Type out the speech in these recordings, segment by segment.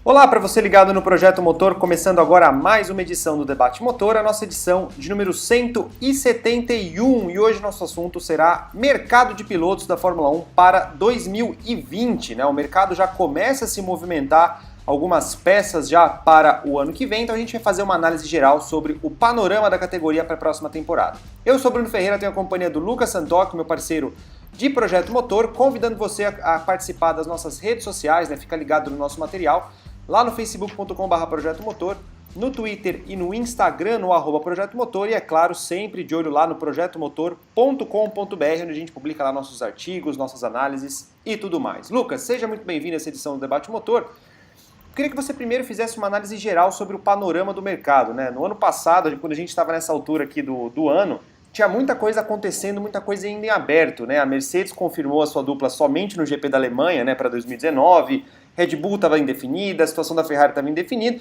Olá para você ligado no Projeto Motor, começando agora mais uma edição do Debate Motor, a nossa edição de número 171, e hoje nosso assunto será mercado de pilotos da Fórmula 1 para 2020, né? O mercado já começa a se movimentar, algumas peças já para o ano que vem, então a gente vai fazer uma análise geral sobre o panorama da categoria para a próxima temporada. Eu sou Bruno Ferreira, tenho a companhia do Lucas Santoc, meu parceiro de Projeto Motor, convidando você a participar das nossas redes sociais, né? Fica ligado no nosso material, lá no facebook.com/Projeto Motor, no Twitter e no Instagram, no @Projeto Motor, e é claro, sempre de olho lá no projetomotor.com.br, onde a gente publica lá nossos artigos, nossas análises e tudo mais. Lucas, seja muito bem-vindo a essa edição do Debate Motor. Eu queria que você primeiro fizesse uma análise geral sobre o panorama do mercado, né? No ano passado, quando a gente estava nessa altura aqui do ano, tinha muita coisa acontecendo, muita coisa ainda em aberto, né? A Mercedes confirmou a sua dupla somente no GP da Alemanha, né, para 2019, Red Bull estava indefinida, a situação da Ferrari estava indefinida.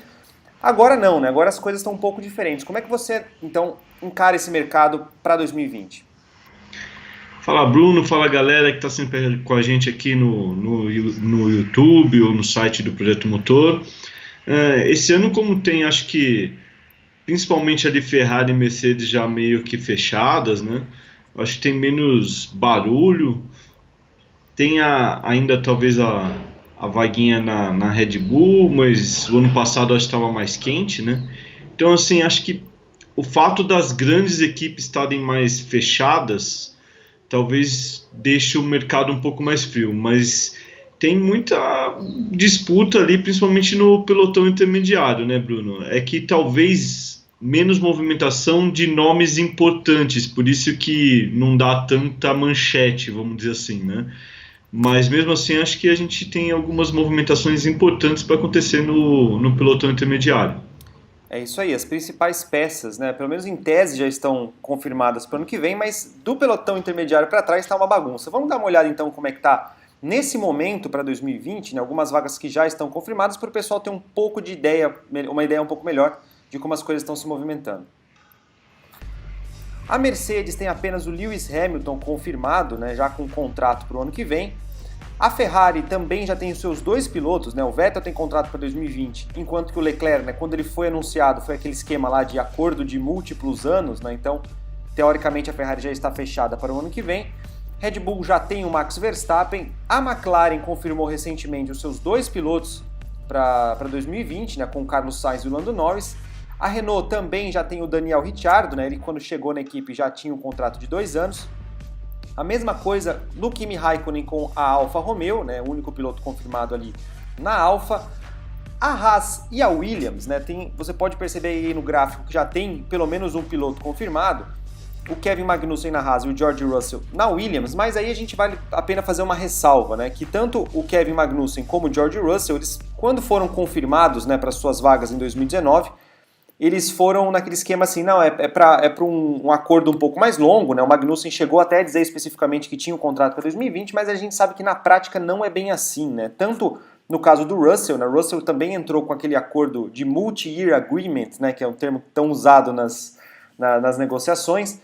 Agora não, né? Agora as coisas estão um pouco diferentes. Como é que você, então, encara esse mercado para 2020? Fala Bruno, fala galera que está sempre com a gente aqui no YouTube ou no site do Projeto Motor. Esse ano, como tem, acho que principalmente ali Ferrari e Mercedes já meio que fechadas, né? Acho que tem menos barulho, tem ainda talvez a vaguinha na Red Bull, mas o ano passado acho que estava mais quente, né? Então, assim, acho que o fato das grandes equipes estarem mais fechadas talvez deixe o mercado um pouco mais frio, mas tem muita disputa ali, principalmente no pelotão intermediário, né, Bruno? É que talvez menos movimentação de nomes importantes, por isso que não dá tanta manchete, vamos dizer assim, né? Mas mesmo assim, acho que a gente tem algumas movimentações importantes para acontecer no pelotão intermediário. É isso aí, as principais peças, né, pelo menos em tese já estão confirmadas para o ano que vem, mas do pelotão intermediário para trás está uma bagunça. Vamos dar uma olhada então como é que está nesse momento para 2020, né, algumas vagas que já estão confirmadas para o pessoal ter um pouco de ideia, uma ideia um pouco melhor de como as coisas estão se movimentando. A Mercedes tem apenas o Lewis Hamilton confirmado, né, já com contrato para o ano que vem. A Ferrari também já tem os seus dois pilotos, né? O Vettel tem contrato para 2020, enquanto que o Leclerc, né, quando ele foi anunciado, foi aquele esquema lá de acordo de múltiplos anos, né? Então, teoricamente, a Ferrari já está fechada para o ano que vem. Red Bull já tem o Max Verstappen. A McLaren confirmou recentemente os seus dois pilotos para 2020, né, com o Carlos Sainz e o Lando Norris. A Renault também já tem o Daniel Ricciardo, né? Ele, quando chegou na equipe, já tinha um contrato de 2 anos. A mesma coisa do Kimi Raikkonen com a Alfa Romeo, né, o único piloto confirmado ali na Alfa. A Haas e a Williams, né, você pode perceber aí no gráfico que já tem pelo menos um piloto confirmado, o Kevin Magnussen na Haas e o George Russell na Williams, mas aí a gente vale a pena fazer uma ressalva, né, que tanto o Kevin Magnussen como o George Russell, eles, quando foram confirmados, né, para suas vagas em 2019, eles foram naquele esquema assim, não, é para um acordo um pouco mais longo, né? O Magnussen chegou até a dizer especificamente que tinha um contrato para 2020, mas a gente sabe que na prática não é bem assim, né? Tanto no caso do Russell, né? O Russell também entrou com aquele acordo de multi-year agreement, né? Que é um termo tão usado nas negociações,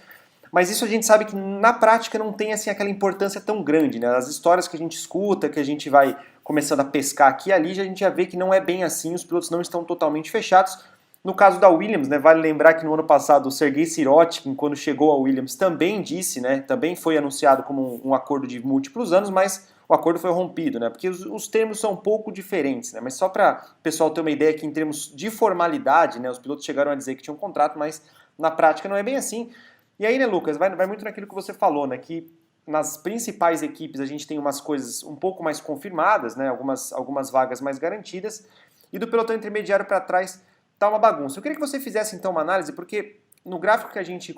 mas isso a gente sabe que na prática não tem assim aquela importância tão grande, né? As histórias que a gente escuta, que a gente vai começando a pescar aqui e ali, a gente já vê que não é bem assim, os pilotos não estão totalmente fechados. No caso da Williams, né, vale lembrar que no ano passado o Sergei Sirotkin, quando chegou à Williams, também disse, né, também foi anunciado como um acordo de múltiplos anos, mas o acordo foi rompido, né, porque os termos são um pouco diferentes, né, mas só para o pessoal ter uma ideia que em termos de formalidade, né, os pilotos chegaram a dizer que tinham um contrato, mas na prática não é bem assim. E aí, né, Lucas, vai muito naquilo que você falou, né, que nas principais equipes a gente tem umas coisas um pouco mais confirmadas, né, algumas vagas mais garantidas, e do pelotão intermediário para trás tá uma bagunça. Eu queria que você fizesse então uma análise, porque no gráfico que a gente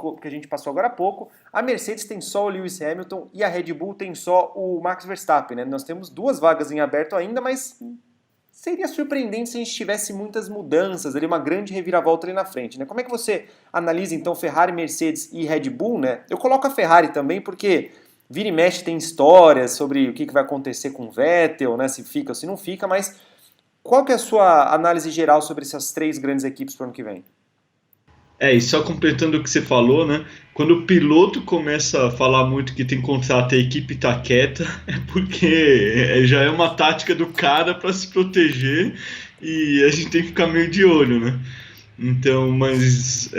passou agora há pouco, a Mercedes tem só o Lewis Hamilton e a Red Bull tem só o Max Verstappen, né? Nós temos 2 vagas em aberto ainda, mas seria surpreendente se a gente tivesse muitas mudanças, ali, uma grande reviravolta ali na frente, né? Como é que você analisa então Ferrari, Mercedes e Red Bull, né? Eu coloco a Ferrari também porque vira e mexe tem histórias sobre o que vai acontecer com o Vettel, né? Se fica ou se não fica, mas qual que é a sua análise geral sobre essas 3 grandes equipes para o ano que vem? E só completando o que você falou, né? Quando o piloto começa a falar muito que tem contrato e a equipe tá quieta, é porque já é uma tática do cara para se proteger e a gente tem que ficar meio de olho, né? Então, mas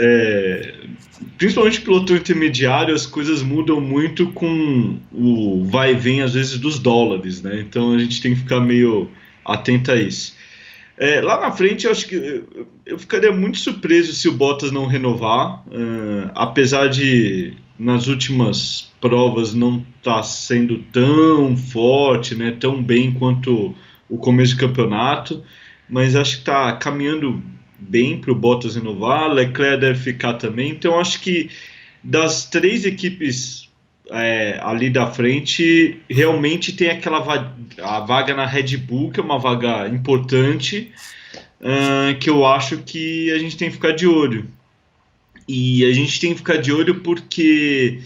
principalmente piloto intermediário, as coisas mudam muito com o vai e vem, às vezes, dos dólares, né? Então a gente tem que ficar meio atento a isso. Lá na frente, eu acho que eu ficaria muito surpreso se o Bottas não renovar, apesar de nas últimas provas não estar sendo tão forte, né, tão bem quanto o começo do campeonato, mas acho que está caminhando bem para o Bottas renovar, Leclerc deve ficar também, então acho que das três equipes ali da frente, realmente tem a vaga na Red Bull, que é uma vaga importante, que eu acho que a gente tem que ficar de olho. E a gente tem que ficar de olho porque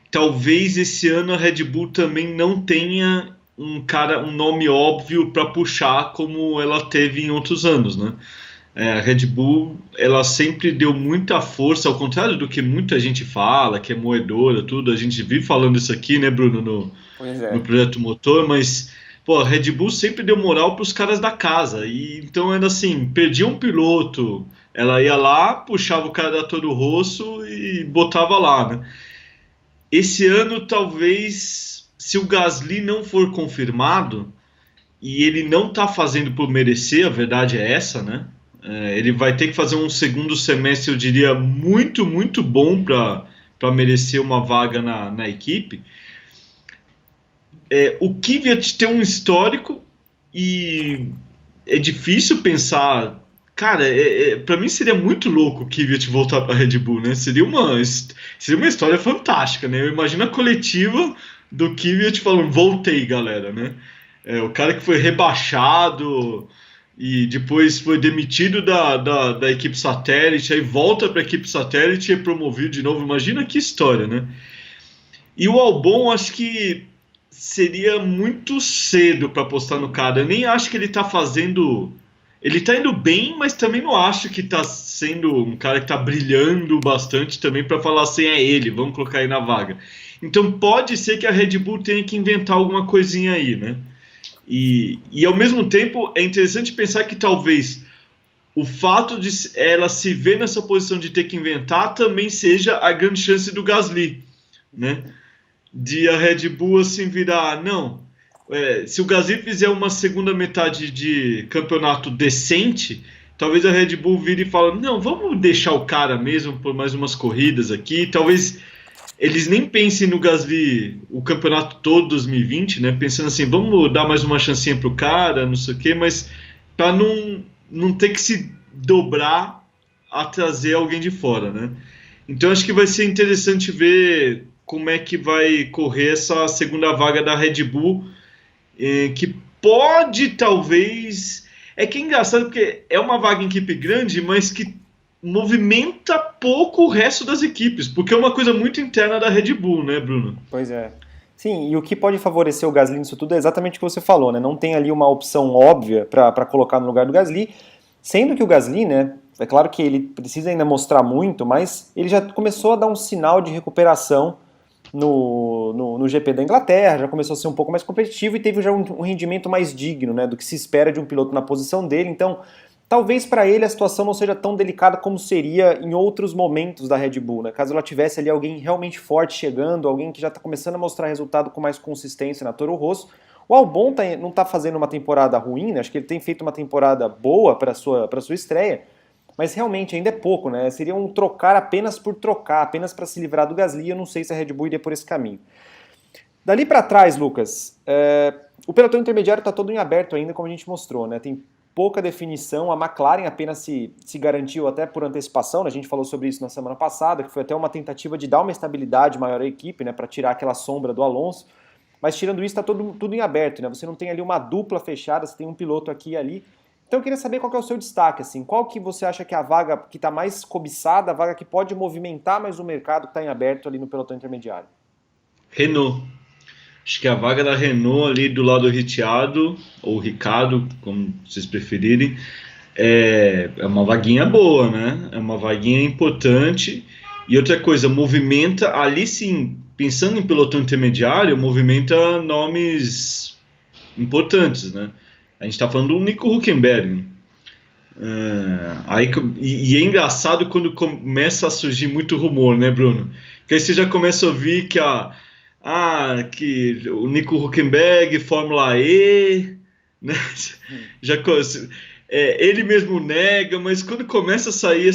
talvez esse ano a Red Bull também não tenha um nome óbvio para puxar como ela teve em outros anos, né? A Red Bull, ela sempre deu muita força, ao contrário do que muita gente fala, que é moedora, tudo, a gente vive falando isso aqui, né, Bruno, no Projeto Motor, mas, pô, a Red Bull sempre deu moral para os caras da casa, e então era assim, perdia um piloto, ela ia lá, puxava o cara da Toro Rosso e botava lá, né? Esse ano, talvez, se o Gasly não for confirmado, e ele não tá fazendo por merecer, a verdade é essa, né? Ele vai ter que fazer um segundo semestre, eu diria, muito, muito bom para merecer uma vaga na equipe. O Kvyat tem um histórico e é difícil pensar... Cara, para mim seria muito louco o Kvyat voltar para a Red Bull, né? Seria uma história fantástica, né? Eu imagino a coletiva do Kvyat falando, voltei, galera, né? O cara que foi rebaixado... e depois foi demitido da equipe satélite, aí volta para a equipe satélite e é promovido de novo. Imagina que história, né? E o Albon, acho que seria muito cedo para apostar no cara. Eu nem acho que ele está fazendo... Ele está indo bem, mas também não acho que está sendo um cara que está brilhando bastante também para falar assim, é ele, vamos colocar aí na vaga. Então pode ser que a Red Bull tenha que inventar alguma coisinha aí, né? E ao mesmo tempo é interessante pensar que talvez o fato de ela se ver nessa posição de ter que inventar também seja a grande chance do Gasly, né? De a Red Bull assim virar, não, se o Gasly fizer uma segunda metade de campeonato decente, talvez a Red Bull vire e fale, não, vamos deixar o cara mesmo por mais umas corridas aqui, talvez... Eles nem pensem no Gasly o campeonato todo 2020, né? Pensando assim, vamos dar mais uma chancinha pro cara, não sei o quê, mas para não ter que se dobrar a trazer alguém de fora, né? Então acho que vai ser interessante ver como é que vai correr essa segunda vaga da Red Bull, que pode talvez... É que é engraçado porque é uma vaga em equipe grande, mas que movimenta pouco o resto das equipes, porque é uma coisa muito interna da Red Bull, né, Bruno? Pois é. Sim, e o que pode favorecer o Gasly nisso tudo é exatamente o que você falou, né? Não tem ali uma opção óbvia para colocar no lugar do Gasly, sendo que o Gasly, né, é claro que ele precisa ainda mostrar muito, mas ele já começou a dar um sinal de recuperação no GP da Inglaterra, já começou a ser um pouco mais competitivo e teve já um rendimento mais digno, né, do que se espera de um piloto na posição dele, então... Talvez para ele a situação não seja tão delicada como seria em outros momentos da Red Bull, né? Caso ela tivesse ali alguém realmente forte chegando, alguém que já está começando a mostrar resultado com mais consistência na Toro Rosso. O Albon não está fazendo uma temporada ruim, né? Acho que ele tem feito uma temporada boa para sua estreia, mas realmente ainda é pouco, né? Seria um trocar apenas por trocar, apenas para se livrar do Gasly. Eu não sei se a Red Bull iria por esse caminho. Dali para trás, Lucas, o pelotão intermediário está todo em aberto ainda, como a gente mostrou, né? Tem pouca definição, a McLaren apenas se garantiu até por antecipação, né? A gente falou sobre isso na semana passada, que foi até uma tentativa de dar uma estabilidade maior à equipe, né? Para tirar aquela sombra do Alonso, mas tirando isso está tudo em aberto, né? Você não tem ali uma dupla fechada, você tem um piloto aqui e ali. Então eu queria saber qual que é o seu destaque, assim, qual que você acha que é a vaga que está mais cobiçada, a vaga que pode movimentar mais o mercado que está em aberto ali no pelotão intermediário? Renault. Acho que a vaga da Renault ali do lado Ricciardo, ou Ricardo, como vocês preferirem, é uma vaguinha boa, né? É uma vaguinha importante. E outra coisa, movimenta, ali sim, pensando em pelotão intermediário, movimenta nomes importantes, né? A gente está falando do Nico Hülkenberg. E é engraçado quando começa a surgir muito rumor, né, Bruno? Que aí você já começa a ouvir que o Nico Hülkenberg, Fórmula E, né? Já, ele mesmo nega, mas quando começa a sair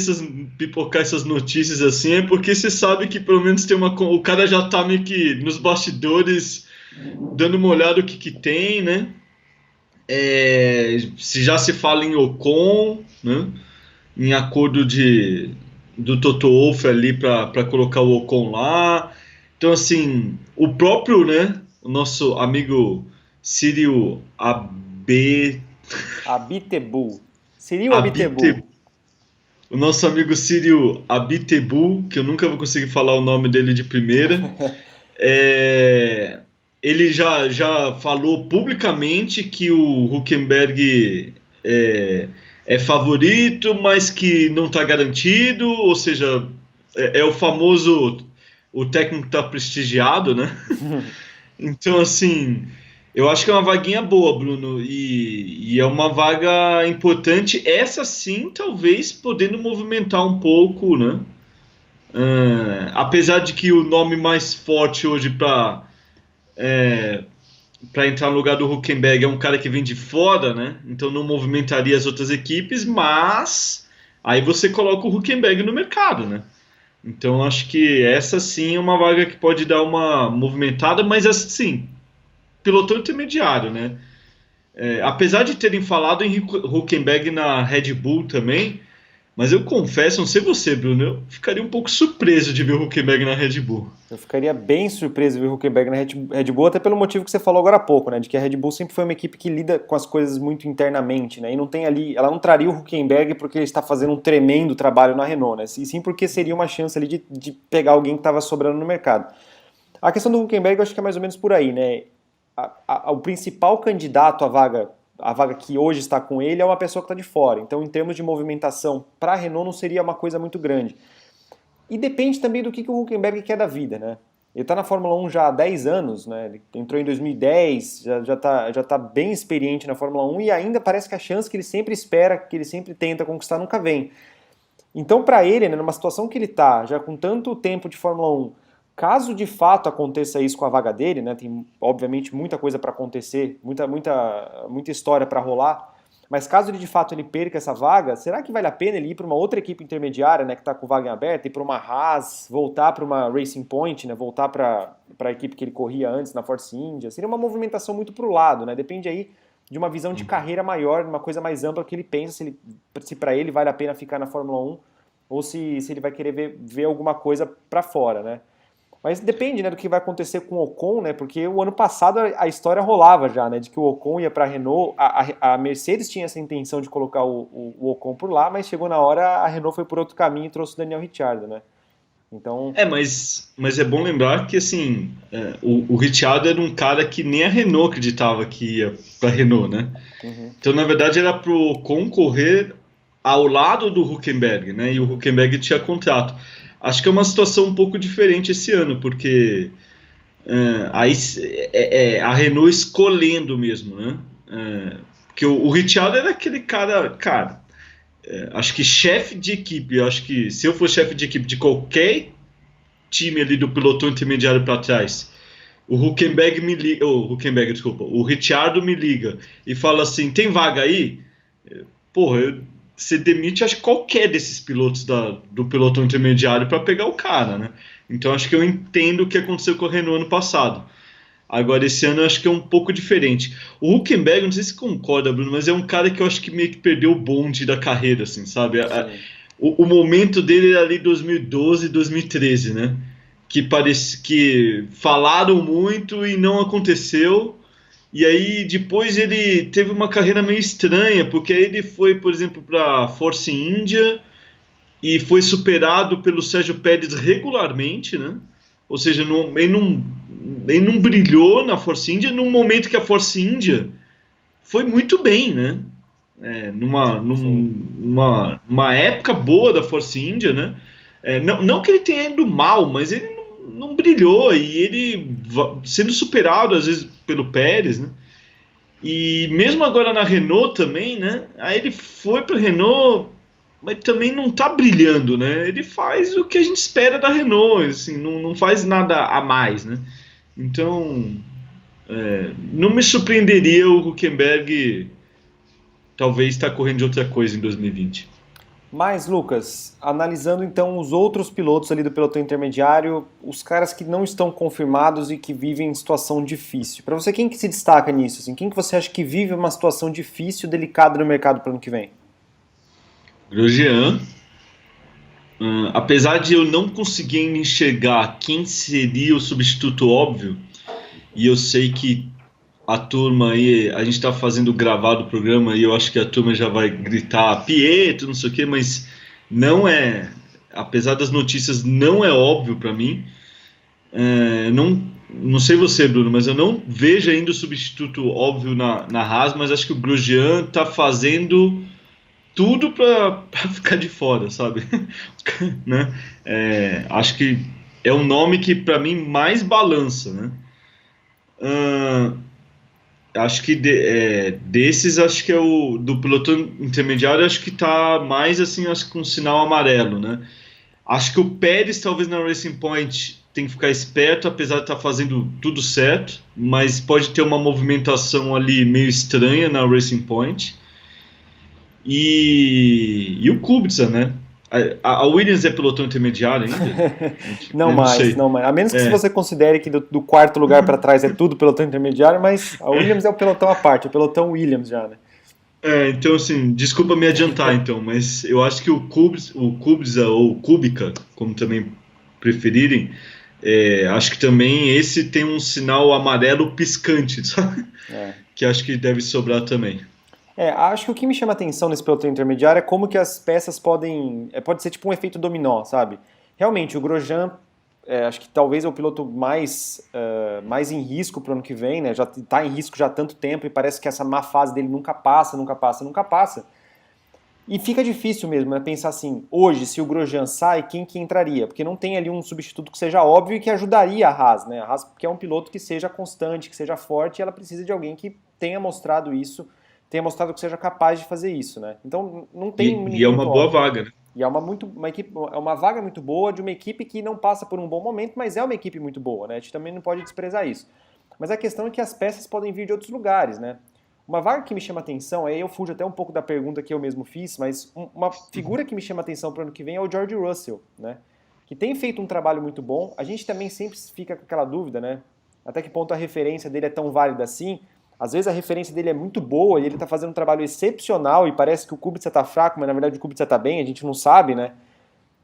pipocar essas notícias assim, é porque você sabe que pelo menos o cara já tá meio que nos bastidores dando uma olhada no que tem, né? Se já se fala em Ocon, né? Em acordo do Toto Wolff ali para colocar o Ocon lá. Então, assim, o próprio, né, o nosso amigo Cyril Abiteboul. Cyril Abiteboul. O nosso amigo Cyril Abiteboul, que eu nunca vou conseguir falar o nome dele de primeira, ele já falou publicamente que o Hülkenberg é favorito, mas que não está garantido, ou seja, é o famoso, o técnico está prestigiado, né? Então, assim, eu acho que é uma vaguinha boa, Bruno, e é uma vaga importante, essa sim, talvez podendo movimentar um pouco, né? Apesar de que o nome mais forte hoje para entrar no lugar do Hülkenberg é um cara que vem de fora, né? Então não movimentaria as outras equipes, mas aí você coloca o Hülkenberg no mercado, né? Então acho que essa sim é uma vaga que pode dar uma movimentada, mas assim, pilotão intermediário, né? Apesar de terem falado em Hülkenberg na Red Bull também, mas eu confesso, não sei você, Bruno, eu ficaria um pouco surpreso de ver o Hülkenberg na Red Bull. Eu ficaria bem surpreso de ver o Hülkenberg na Red Bull, até pelo motivo que você falou agora há pouco, né? De que a Red Bull sempre foi uma equipe que lida com as coisas muito internamente, né? E não tem ali, ela não traria o Hülkenberg porque ele está fazendo um tremendo trabalho na Renault, né? E sim porque seria uma chance ali de pegar alguém que estava sobrando no mercado. A questão do Hülkenberg eu acho que é mais ou menos por aí, né? O principal candidato à vaga, a vaga que hoje está com ele, é uma pessoa que está de fora. Então, em termos de movimentação, para a Renault não seria uma coisa muito grande. E depende também do que o Hülkenberg quer da vida, né? Ele está na Fórmula 1 já há 10 anos, né? Ele entrou em 2010, já tá bem experiente na Fórmula 1 e ainda parece que a chance que ele sempre espera, que ele sempre tenta conquistar, nunca vem. Então, para ele, né, numa situação que ele está, já com tanto tempo de Fórmula 1, caso de fato aconteça isso com a vaga dele, né, tem obviamente muita coisa para acontecer, muita história para rolar, mas caso ele de fato ele perca essa vaga, será que vale a pena ele ir para uma outra equipe intermediária, né, que está com vaga em aberta, ir para uma Haas, voltar para uma Racing Point, né, voltar para a equipe que ele corria antes na Force India? Seria uma movimentação muito para o lado, né? Depende aí de uma visão de carreira maior, uma coisa mais ampla que ele pensa, se para ele vale a pena ficar na Fórmula 1 ou se ele vai querer ver alguma coisa para fora, né? Mas depende, né, do que vai acontecer com o Ocon, né? Porque o ano passado a história rolava já, né? De que o Ocon ia para a Renault. A Mercedes tinha essa intenção de colocar o Ocon por lá, mas chegou na hora, a Renault foi por outro caminho e trouxe o Daniel Ricciardo, né? Então... Mas é bom lembrar que, assim, o Ricciardo era um cara que nem a Renault acreditava que ia para a Renault, né? Uhum. Então, na verdade, era para o Ocon correr ao lado do Hülkenberg, né? E o Hülkenberg tinha contrato. Acho que é uma situação um pouco diferente esse ano, porque aí a Renault escolhendo mesmo, né? Porque o Ricciardo era aquele cara, acho que chefe de equipe, acho que se eu for chefe de equipe de qualquer time ali do pelotão intermediário para trás, o Hülkenberg me liga, o Ricciardo me liga e fala assim, tem vaga aí? Porra, você demite acho qualquer desses pilotos do pelotão intermediário para pegar o cara, né? Então acho que eu entendo o que aconteceu com a Renault ano passado. Agora esse ano eu acho que é um pouco diferente. O Hülkenberg, não sei se concorda, Bruno, mas é um cara que eu acho que meio que perdeu o bonde da carreira, assim, sabe? O momento dele era ali 2012, 2013, né? Que parece que falaram muito e não aconteceu. E aí depois ele teve uma carreira meio estranha, porque aí ele foi, por exemplo, para a Force India e foi superado pelo Sérgio Pérez regularmente, né? Ou seja, ele não brilhou na Force India num momento que a Force India foi muito bem, né? Numa época boa da Force India, né? Não que ele tenha ido mal, mas ele não brilhou, e ele sendo superado às vezes pelo Pérez, né? E mesmo agora na Renault também, né? Aí ele foi para a Renault, mas também não está brilhando, né? Ele faz o que a gente espera da Renault, assim, não faz nada a mais, né? Então, não me surpreenderia o Hülkenberg talvez estar correndo de outra coisa em 2020. Mas, Lucas, analisando então os outros pilotos ali do pelotão intermediário, os caras que não estão confirmados e que vivem em situação difícil. Para você, quem que se destaca nisso? Assim? Quem que você acha que vive uma situação difícil, delicada no mercado para o ano que vem? Grosjean, apesar de eu não conseguir enxergar quem seria o substituto óbvio, e eu sei que a turma aí, a gente está fazendo gravado o programa e eu acho que a turma já vai gritar Pietro, não sei o quê, mas não é, apesar das notícias, não é óbvio para mim. Não sei você, Bruno, mas eu não vejo ainda o substituto óbvio na Haas, mas acho que o Grosjean está fazendo tudo para ficar de fora, sabe? Né? Acho que é um nome que para mim mais balança, né? Acho que desses, acho que é o do pelotão intermediário, acho que tá mais assim, acho que com um sinal amarelo, né? Acho que o Pérez, talvez na Racing Point, tem que ficar esperto, apesar de estar fazendo tudo certo, mas pode ter uma movimentação ali meio estranha na Racing Point. E o Kubica, né? A Williams é pelotão intermediário ainda? Não Eu não mais, sei. não mais. A menos que se você considere que do quarto lugar para trás é tudo pelotão intermediário, mas a Williams é o pelotão à parte, o pelotão Williams já, né? Então assim, desculpa me adiantar então, mas eu acho que o Kubica ou Kubica, como também preferirem, acho que também esse tem um sinal amarelo piscante, sabe? Que acho que deve sobrar também. Acho que o que me chama atenção nesse pelotão intermediário é como que as peças podem. Pode ser tipo um efeito dominó, sabe? Realmente, o Grosjean, acho que talvez é o piloto mais em risco pro ano que vem, né? Já está em risco já há tanto tempo e parece que essa má fase dele nunca passa, nunca passa, nunca passa. E fica difícil mesmo, né? Pensar assim, hoje, se o Grosjean sai, quem que entraria? Porque não tem ali um substituto que seja óbvio e que ajudaria a Haas, né? A Haas que é um piloto que seja constante, que seja forte, e ela precisa de alguém que tenha mostrado isso, tenha mostrado que seja capaz de fazer isso, né? Então não tem E é ninguém uma muito boa óbvio. vaga, né? E é uma vaga muito boa de uma equipe que não passa por um bom momento, mas é uma equipe muito boa, né? A gente também não pode desprezar isso. Mas a questão é que as peças podem vir de outros lugares, né? Uma vaga que me chama atenção, aí eu fujo até um pouco da pergunta que eu mesmo fiz, mas uma figura que me chama atenção para o ano que vem é o George Russell, né? Que tem feito um trabalho muito bom. A gente também sempre fica com aquela dúvida, né? Até que ponto a referência dele é tão válida assim. Às vezes a referência dele é muito boa e ele está fazendo um trabalho excepcional e parece que o Kubica está fraco, mas na verdade o Kubica está bem, a gente não sabe, né?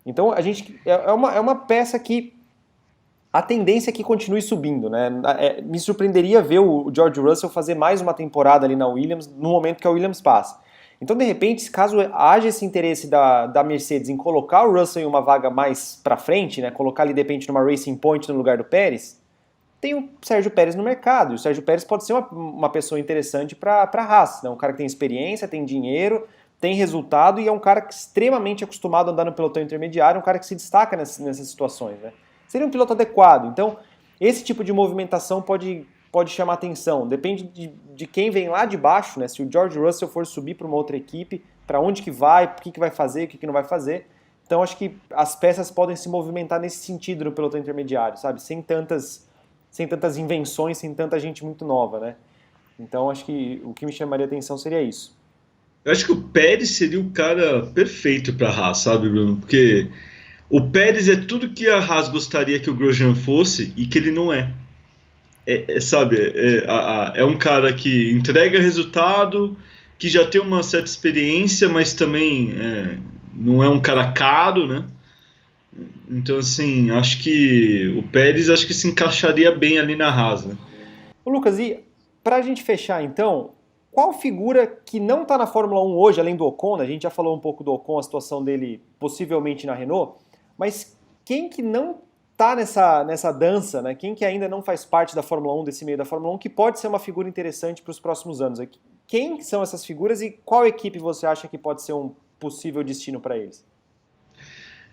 Então a gente é uma peça que a tendência é que continue subindo, né? Me surpreenderia ver o George Russell fazer mais uma temporada ali na Williams no momento que a Williams passa. Então, de repente, caso haja esse interesse da Mercedes em colocar o Russell em uma vaga mais pra frente, né? Colocar ele de repente numa Racing Point no lugar do Pérez, tem o Sérgio Pérez no mercado. E o Sérgio Pérez pode ser uma pessoa interessante para a Haas, né? Um cara que tem experiência, tem dinheiro, tem resultado e é um cara extremamente acostumado a andar no pelotão intermediário, um cara que se destaca nessas situações, né? Seria um piloto adequado. Então, esse tipo de movimentação pode chamar atenção. Depende de quem vem lá de baixo, né? Se o George Russell for subir para uma outra equipe, para onde que vai, o que vai fazer, o que não vai fazer. Então, acho que as peças podem se movimentar nesse sentido no pelotão intermediário, sabe? Sem tantas invenções, sem tanta gente muito nova, né? Então, acho que o que me chamaria atenção seria isso. Eu acho que o Pérez seria o cara perfeito para a Haas, sabe, Bruno? Porque o Pérez é tudo que a Haas gostaria que o Grosjean fosse e que ele não é. Sabe, é um cara que entrega resultado, que já tem uma certa experiência, mas também não é um cara caro, né? Então, assim, acho que o Pérez acho que se encaixaria bem ali na Haas, né? Ô Lucas, e pra gente fechar então, qual figura que não tá na Fórmula 1 hoje, além do Ocon, né? A gente já falou um pouco do Ocon, a situação dele possivelmente na Renault, mas quem que não tá nessa dança, né? Quem que ainda não faz parte da Fórmula 1, desse meio da Fórmula 1, que pode ser uma figura interessante para os próximos anos? Quem são essas figuras e qual equipe você acha que pode ser um possível destino para eles?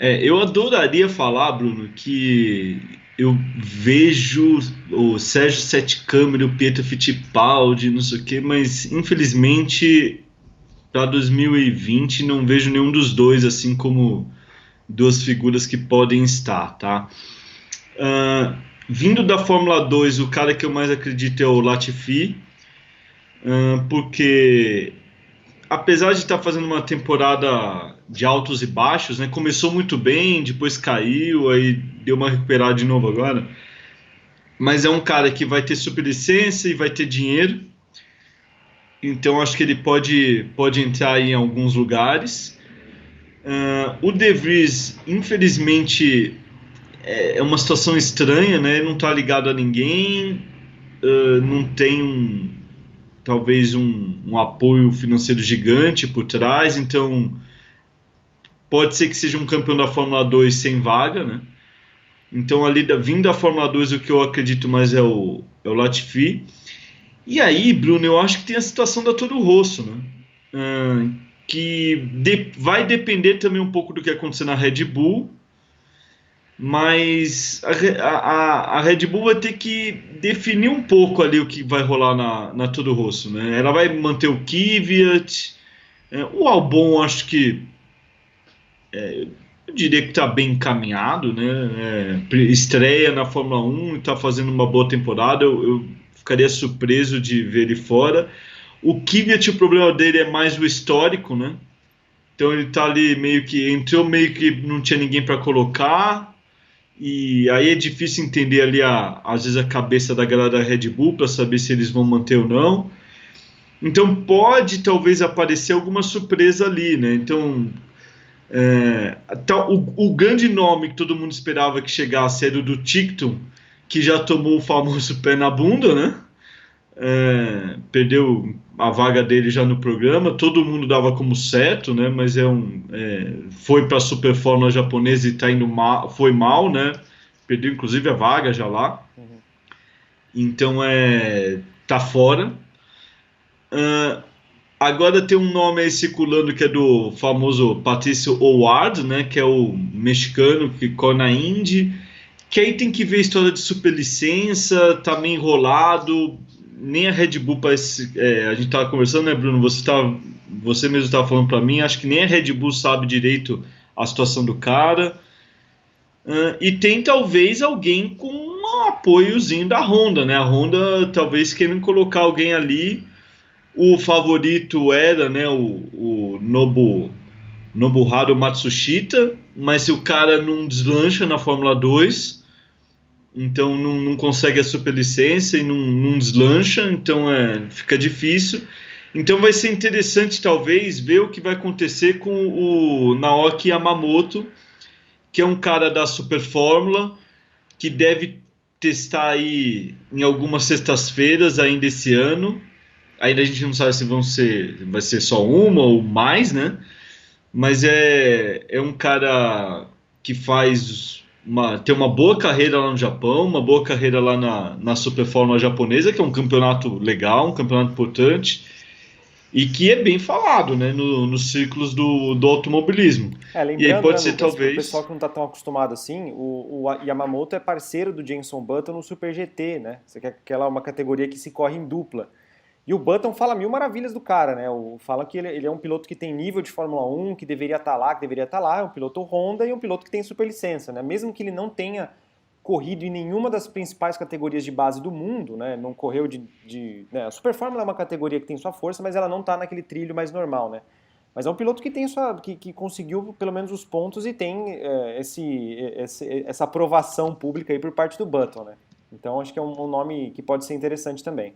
Eu adoraria falar, Bruno, que eu vejo o Sérgio Sete Câmara, o Pietro Fittipaldi, não sei o quê, mas infelizmente para 2020 não vejo nenhum dos dois assim como duas figuras que podem estar, tá? Vindo da Fórmula 2, o cara que eu mais acredito é o Latifi, porque apesar de estar fazendo uma temporada de altos e baixos, né, começou muito bem, depois caiu, aí deu uma recuperada de novo agora, mas é um cara que vai ter superlicença e vai ter dinheiro, então acho que ele pode entrar em alguns lugares. O De Vries, infelizmente, é uma situação estranha, né? Ele não está ligado a ninguém, não tem talvez um apoio financeiro gigante por trás, então pode ser que seja um campeão da Fórmula 2 sem vaga, né? Então ali vindo da Fórmula 2 o que eu acredito mais é o Latifi. E aí, Bruno, eu acho que tem a situação da Toro Rosso, né? Que vai depender também um pouco do que acontecer na Red Bull, mas a Red Bull vai ter que definir um pouco ali o que vai rolar na Toro Rosso, né? Ela vai manter o Kvyat, o Albon acho que eu diria que está bem encaminhado, né? Estreia na Fórmula 1 e está fazendo uma boa temporada, eu ficaria surpreso de ver ele fora. O Kvyat, o problema dele é mais o histórico, né? Então ele tá ali entrou meio que não tinha ninguém para colocar, e aí é difícil entender ali às vezes a cabeça da galera da Red Bull para saber se eles vão manter ou não. Então pode talvez aparecer alguma surpresa ali, né? Então o grande nome que todo mundo esperava que chegasse era o do Tickton, que já tomou o famoso pé na bunda, né? Perdeu a vaga dele já no programa, todo mundo dava como certo, né? Mas foi para a Super Fórmula japonesa e tá indo mal, foi mal, né? Perdeu inclusive a vaga já lá. Então tá fora. Agora tem um nome aí circulando que é do famoso Patrício Howard, né? Que é o mexicano que corre na Indy, que aí tem que ver a história de superlicença, tá meio enrolado. Nem a Red Bull parece. A gente estava conversando, né, Bruno? Você mesmo estava falando para mim. Acho que nem a Red Bull sabe direito a situação do cara. E tem talvez alguém com um apoiozinho da Honda, né? A Honda talvez querendo colocar alguém ali. O favorito era, né, o Nobuharu Matsushita, mas se o cara não deslancha na Fórmula 2. Então não consegue a superlicença e não deslancha, então fica difícil. Então vai ser interessante talvez ver o que vai acontecer com o Naoki Yamamoto, que é um cara da Super Fórmula, que deve testar aí em algumas sextas-feiras ainda esse ano. Ainda a gente não sabe se vai ser só uma ou mais, né? Mas é um cara que tem uma boa carreira lá no Japão, uma boa carreira lá na Super Fórmula japonesa, que é um campeonato legal, um campeonato importante, e que é bem falado, né, nos círculos do automobilismo. Lembrando, e aí pode ser, Lucas, talvez... o pessoal que não está tão acostumado assim, o Yamamoto é parceiro do Jenson Button no Super GT, né? Aquela é uma categoria que se corre em dupla. E o Button fala mil maravilhas do cara, né? Fala que ele é um piloto que tem nível de Fórmula 1, que deveria estar lá, é um piloto Honda e um piloto que tem superlicença, né? Mesmo que ele não tenha corrido em nenhuma das principais categorias de base do mundo, né? Não correu né? A Super Fórmula é uma categoria que tem sua força, mas ela não está naquele trilho mais normal, né? Mas é um piloto que tem que conseguiu pelo menos os pontos e tem essa aprovação pública aí por parte do Button, né? Então acho que é um nome que pode ser interessante também.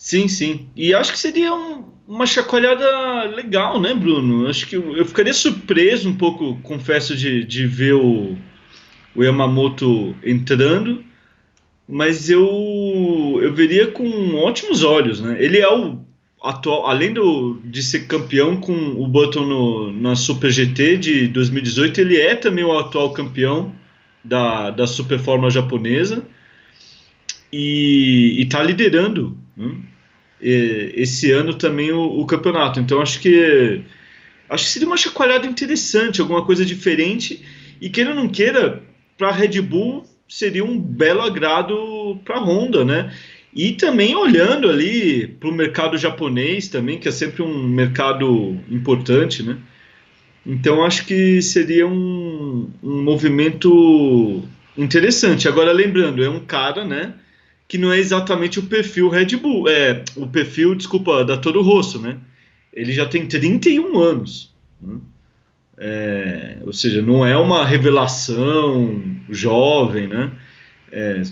Sim, sim. E acho que seria uma chacoalhada legal, né, Bruno? Acho que eu ficaria surpreso um pouco, confesso, de ver o Yamamoto entrando, mas eu veria com ótimos olhos, né? Ele é o atual, além de ser campeão com o Button na Super GT de 2018, ele é também o atual campeão da Super Fórmula japonesa e está liderando, né, esse ano também o campeonato. Então acho que acho que seria uma chacoalhada interessante, alguma coisa diferente, e queira ou não queira, para a Red Bull seria um belo agrado para a Honda, né? E também olhando ali para o mercado japonês também, que é sempre um mercado importante, né? Então acho que seria um movimento interessante. Agora lembrando, é um cara, né, que não é exatamente o perfil Red Bull, o perfil, desculpa, da Toro Rosso, né? Ele já tem 31 anos, né? Ou seja, não é uma revelação jovem, né?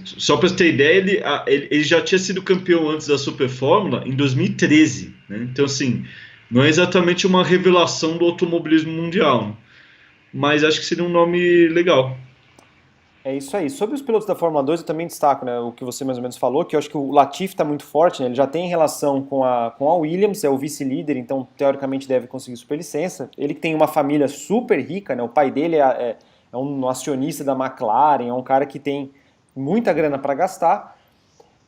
Só para você ter ideia, ele já tinha sido campeão antes da Super Fórmula em 2013, né? Então, assim, não é exatamente uma revelação do automobilismo mundial, né? Mas acho que seria um nome legal. É isso aí. Sobre os pilotos da Fórmula 2, eu também destaco, né, o que você mais ou menos falou, que eu acho que o Latifi está muito forte, né, ele já tem relação com a Williams, é o vice-líder, então teoricamente deve conseguir superlicença. Ele tem uma família super rica, né, o pai dele é um acionista da McLaren, é um cara que tem muita grana para gastar.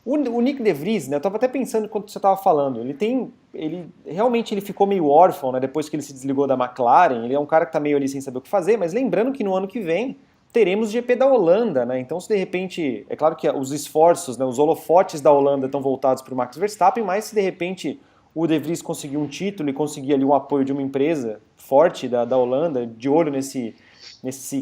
O Nick De Vries, né, eu estava até pensando enquanto você estava falando, ele realmente ele ficou meio órfão, né, depois que ele se desligou da McLaren, ele é um cara que está meio ali sem saber o que fazer, mas lembrando que no ano que vem teremos GP da Holanda, né? Então, se de repente, é claro que os esforços, né, os holofotes da Holanda estão voltados para o Max Verstappen, mas se de repente o De Vries conseguir um título e conseguir ali o apoio de uma empresa forte da Holanda, de olho nesse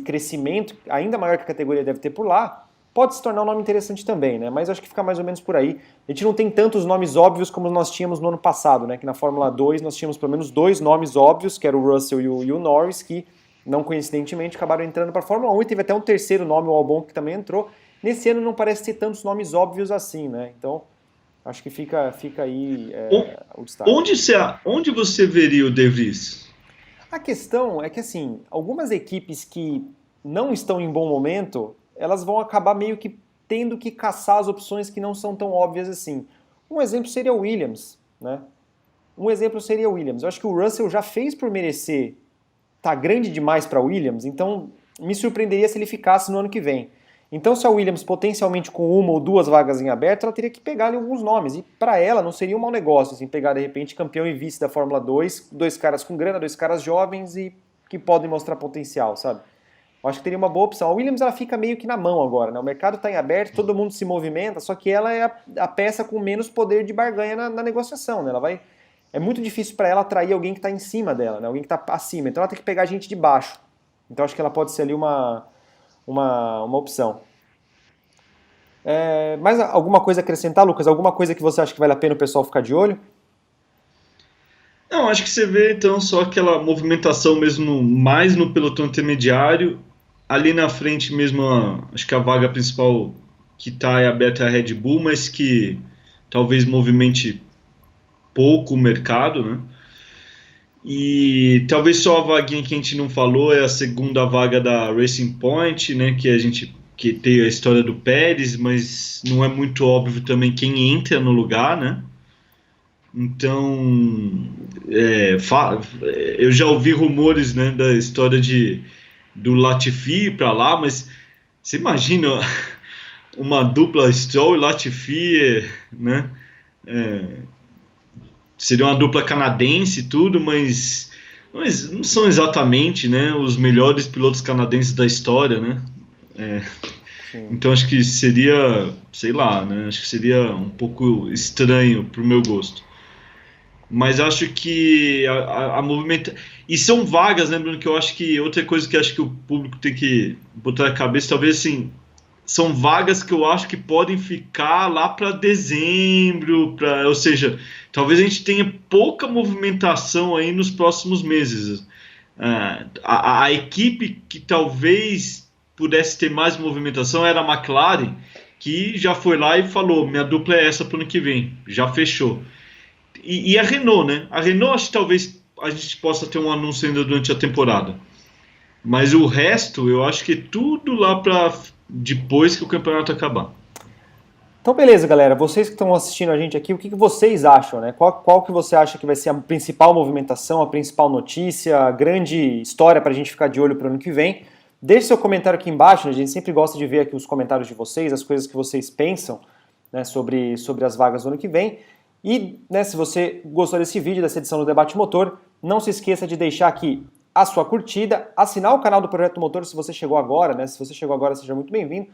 crescimento ainda maior que a categoria deve ter por lá, pode se tornar um nome interessante também, né? Mas acho que fica mais ou menos por aí. A gente não tem tantos nomes óbvios como nós tínhamos no ano passado, né? Que na Fórmula 2 nós tínhamos pelo menos dois nomes óbvios, que era o Russell e o Norris, que não coincidentemente, acabaram entrando para a Fórmula 1 e teve até um terceiro nome, o Albon, que também entrou. Nesse ano não parece ter tantos nomes óbvios assim, né? Então, acho que fica aí o destaque. Onde você veria o De Vries? A questão é que, assim, algumas equipes que não estão em bom momento, elas vão acabar meio que tendo que caçar as opções que não são tão óbvias assim. Um exemplo seria o Williams, né? Um exemplo seria o Williams. Eu acho que o Russell já fez por merecer tá grande demais para a Williams, então me surpreenderia se ele ficasse no ano que vem. Então, se a Williams potencialmente com uma ou duas vagas em aberto, ela teria que pegar ali alguns nomes. E para ela não seria um mau negócio, assim, pegar de repente campeão e vice da Fórmula 2, dois caras com grana, dois caras jovens e que podem mostrar potencial, sabe? Eu acho que teria uma boa opção. A Williams ela fica meio que na mão agora, né? O mercado está em aberto, todo mundo se movimenta, só que ela é a peça com menos poder de barganha na negociação, né? É muito difícil para ela atrair alguém que está em cima dela, né? Alguém que está acima. Então ela tem que pegar gente de baixo. Então acho que ela pode ser ali uma opção. Mais alguma coisa a acrescentar, Lucas? Alguma coisa que você acha que vale a pena o pessoal ficar de olho? Não, acho que você vê então só aquela movimentação mesmo mais no pelotão intermediário. Ali na frente mesmo, acho que a vaga principal que está aberta é a Red Bull, mas que talvez movimente pouco o mercado, né? E talvez só a vaguinha que a gente não falou é a segunda vaga da Racing Point, né? Que tem a história do Pérez, mas não é muito óbvio também quem entra no lugar, né? Então, eu já ouvi rumores, né, da história do Latifi para lá, mas você imagina uma dupla Stroll e Latifi, né? Seria uma dupla canadense e tudo, mas não são exatamente, né, os melhores pilotos canadenses da história, né? Então acho que seria, sei lá, né? Acho que seria um pouco estranho pro meu gosto. Mas acho que a movimenta... E são vagas, né, Bruno, que eu acho que outra coisa que acho que o público tem que botar na cabeça, talvez assim, são vagas que eu acho que podem ficar lá para dezembro, ou seja, talvez a gente tenha pouca movimentação aí nos próximos meses. A equipe que talvez pudesse ter mais movimentação era a McLaren, que já foi lá e falou, minha dupla é essa para o ano que vem, já fechou. E a Renault, né? A Renault acho que talvez a gente possa ter um anúncio ainda durante a temporada. Mas o resto, eu acho que é tudo lá para depois que o campeonato acabar. Então beleza, galera. Vocês que estão assistindo a gente aqui, o que vocês acham, né? Qual que você acha que vai ser a principal movimentação, a principal notícia, a grande história para a gente ficar de olho para o ano que vem? Deixe seu comentário aqui embaixo, né? A gente sempre gosta de ver aqui os comentários de vocês, as coisas que vocês pensam, né, sobre as vagas do ano que vem. E, né, se você gostou desse vídeo, dessa edição do Debate Motor, Não se esqueça de deixar aqui a sua curtida, assinar o canal do Projeto Motor se você chegou agora, né? Se você chegou agora, seja muito bem-vindo.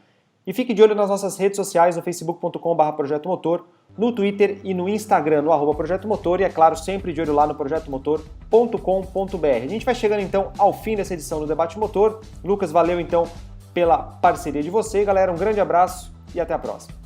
E fique de olho nas nossas redes sociais, no facebook.com/Projeto Motor, no Twitter e no Instagram, no @Projeto Motor, e é claro, sempre de olho lá no projetomotor.com.br. A gente vai chegando então ao fim dessa edição do Debate Motor. Lucas, valeu então pela parceria de você, galera. Um grande abraço e até a próxima.